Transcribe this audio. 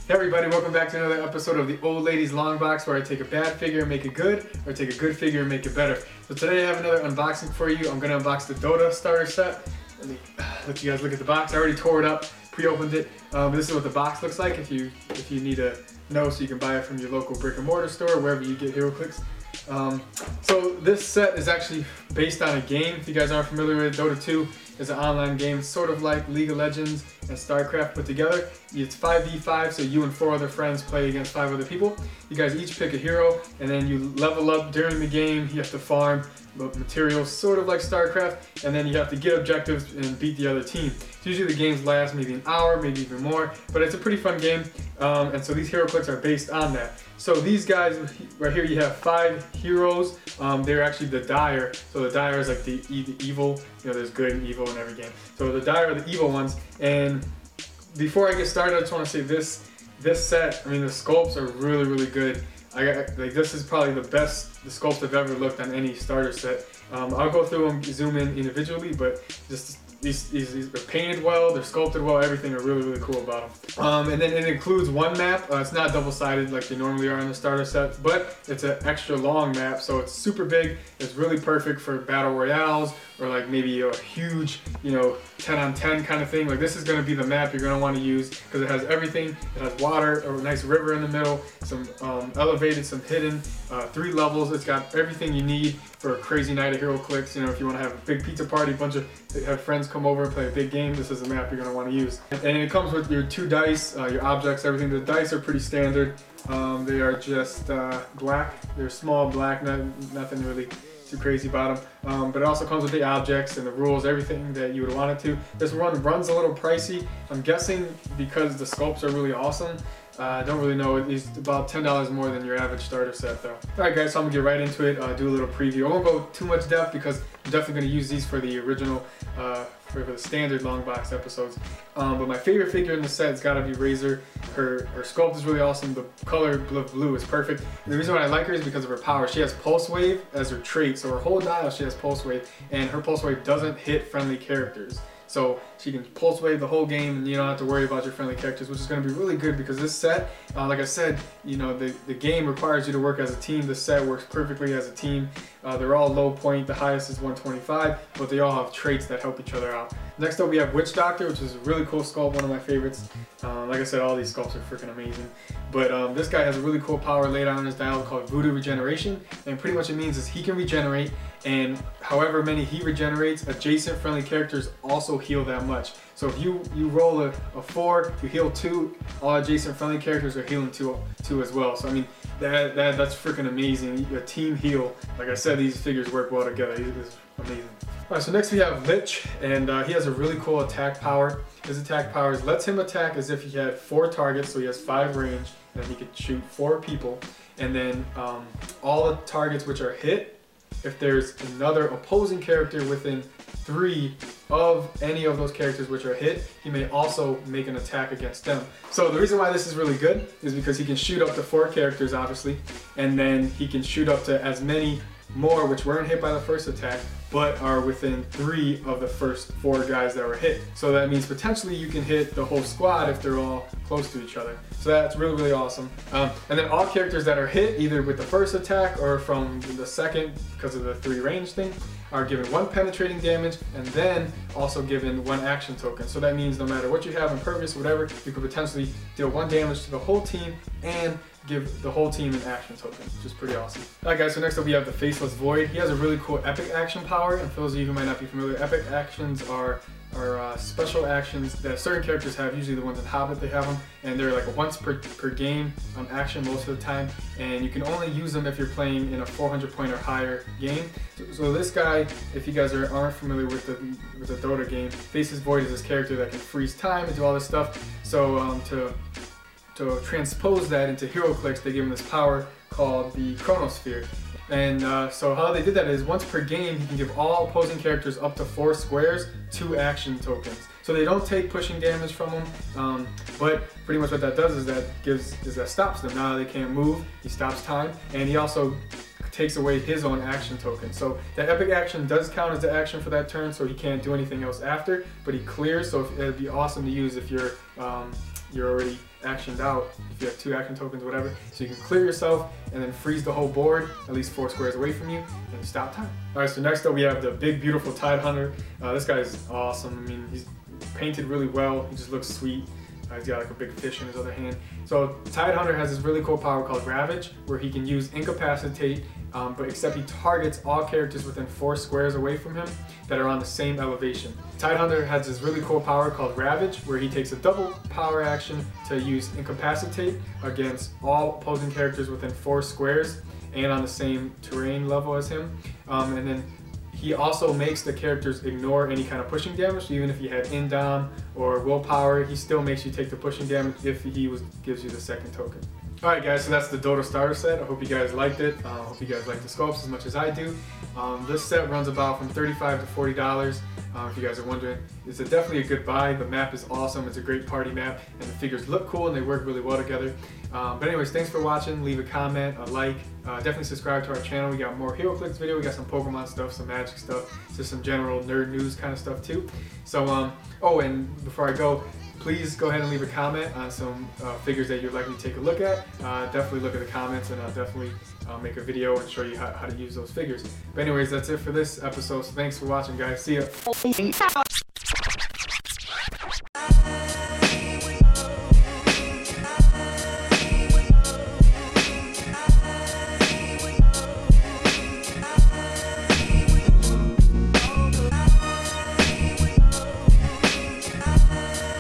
Hey everybody, welcome back to another episode of the Old Ladies Long Box, where I take a bad figure and make it good, or take a good figure and make it better. So today I have another unboxing for you. I'm going to unbox the Dota starter set. Let me let you guys look at the box. I already tore it up, pre-opened it. This is what the box looks like if you need to know, so you can buy it from your local brick and mortar store, wherever you get Heroclix. So this set is actually based on a game. If you guys aren't familiar with it, Dota 2 is an online game, sort of like League of Legends and StarCraft put together. It's 5v5, so you and 4 other friends play against 5 other people. You guys each pick a hero, and then you level up during the game. You have to farm materials, sort of like StarCraft, and then you have to get objectives and beat the other team. So usually the games last maybe an hour, maybe even more, but it's a pretty fun game, and so these Heroclix are based on that. So these guys, right here you have 5 heroes. They're actually the Dire. So the Dire is like the evil, you know, there's good and evil in every game. So the Dire are the evil ones. And before I get started, I just want to say this set, I mean, the sculpts are really, really good. This is probably the best the sculpts I've ever looked on any starter set. I'll go through them, zoom in individually, but just these are painted well, they're sculpted well, everything are really, really cool about them. And then it includes one map. It's not double-sided like they normally are in the starter sets, but it's an extra long map, so it's super big. It's really perfect for battle royales, or like maybe a huge, you know, 10 on 10 kind of thing. Like, this is going to be the map you're going to want to use, because it has everything. It has water, a nice river in the middle, some elevated, some hidden, 3 levels. It's got everything you need for a crazy night of Heroclix. You know, if you want to have a big pizza party, have friends come over and play a big game, this is the map you're going to want to use. And it comes with your 2 dice, your objects, everything. The dice are pretty standard. They are just black. They're small black, nothing really too crazy about them. But it also comes with the objects and the rules, everything that you would want it to. This one runs a little pricey. I'm guessing because the sculpts are really awesome. I don't really know, it's about $10 more than your average starter set though. Alright guys, so I'm going to get right into it, do a little preview. I won't go too much depth because I'm definitely going to use these for the original, for the standard long box episodes. But my favorite figure in the set has got to be Razor. Her sculpt is really awesome, the color blue is perfect. And the reason why I like her is because of her power. She has Pulse Wave as her trait, so her whole dial she has Pulse Wave, and her Pulse Wave doesn't hit friendly characters. So she can pulse wave the whole game, and you don't have to worry about your friendly characters, which is going to be really good because this set, like I said, you know, the game requires you to work as a team. The set works perfectly as a team. They're all low point. The highest is 125, but they all have traits that help each other out. Next up, we have Witch Doctor, which is a really cool sculpt, one of my favorites. Like I said, all these sculpts are freaking amazing. But this guy has a really cool power laid out on his dial called Voodoo Regeneration, and pretty much it means is he can regenerate, and however many he regenerates, adjacent friendly characters also heal that much. So if you roll a 4, you heal 2, all adjacent friendly characters are healing 2 as well. So I mean, that's freaking amazing. A team heal. Like I said, these figures work well together. It's amazing. Alright, so next we have Lich, and he has a really cool attack power. His attack power lets him attack as if he had 4 targets, so he has 5 range, and he could shoot 4 people. And then all the targets which are hit, if there's another opposing character within 3 of any of those characters which are hit, he may also make an attack against them. So the reason why this is really good is because he can shoot up to 4 characters, obviously, and then he can shoot up to as many more which weren't hit by the first attack, but are within 3 of the first 4 guys that were hit. So that means potentially you can hit the whole squad if they're all close to each other. So that's really, really awesome. And then all characters that are hit either with the first attack or from the second, because of the 3 range thing, are given 1 penetrating damage, and then also given 1 action token. So that means no matter what you have, impervious, whatever, you could potentially deal 1 damage to the whole team and give the whole team an action token, which is pretty awesome. Alright guys, so next up we have the Faceless Void. He has a really cool epic action power, and for those of you who might not be familiar, epic actions are special actions that certain characters have, usually the ones in Hobbit they have them, and they're like a once per game action most of the time, and you can only use them if you're playing in a 400 point or higher game. So this guy, if you guys aren't familiar with the Dota game, Faceless Void is this character that can freeze time and do all this stuff. So to transpose that into Heroclix, they give him this power called the Chronosphere. And so how they did that is once per game, he can give all opposing characters up to 4 squares 2 action tokens. So they don't take pushing damage from him, but pretty much what that does is that stops them. Now they can't move, he stops time, and he also takes away his own action token. So that epic action does count as the action for that turn, so he can't do anything else after, but he clears, so it'd be awesome to use if you're you're already actioned out if you have 2 action tokens, whatever. So you can clear yourself and then freeze the whole board at least 4 squares away from you and stop time. Alright, so next up we have the big beautiful Tidehunter. This guy is awesome. I mean, he's painted really well. He just looks sweet. He's got like a big fish in his other hand. So Tidehunter has this really cool power called Ravage, where he can use Incapacitate, but except he targets all characters within 4 squares away from him that are on the same elevation. Tidehunter has this really cool power called Ravage, where he takes a double power action to use Incapacitate against all opposing characters within 4 squares and on the same terrain level as him. And then he also makes the characters ignore any kind of pushing damage. So even if you had Indom or Willpower, he still makes you take the pushing damage if he gives you the second token. Alright guys, so that's the Dota starter set. I hope you guys liked it. I hope you guys like the sculpts as much as I do. This set runs about from $35 to $40. If you guys are wondering, it's definitely a good buy. The map is awesome. It's a great party map, and the figures look cool and they work really well together. But anyways, thanks for watching. Leave a comment, a like. Definitely subscribe to our channel. We got more Heroclix video. We got some Pokemon stuff, some Magic stuff, just some general nerd news kind of stuff too. So, oh, and before I go, please go ahead and leave a comment on some figures that you'd like me to take a look at. Definitely look at the comments, and I'll definitely make a video and show you how to use those figures. But anyways, that's it for this episode. So thanks for watching, guys. See ya.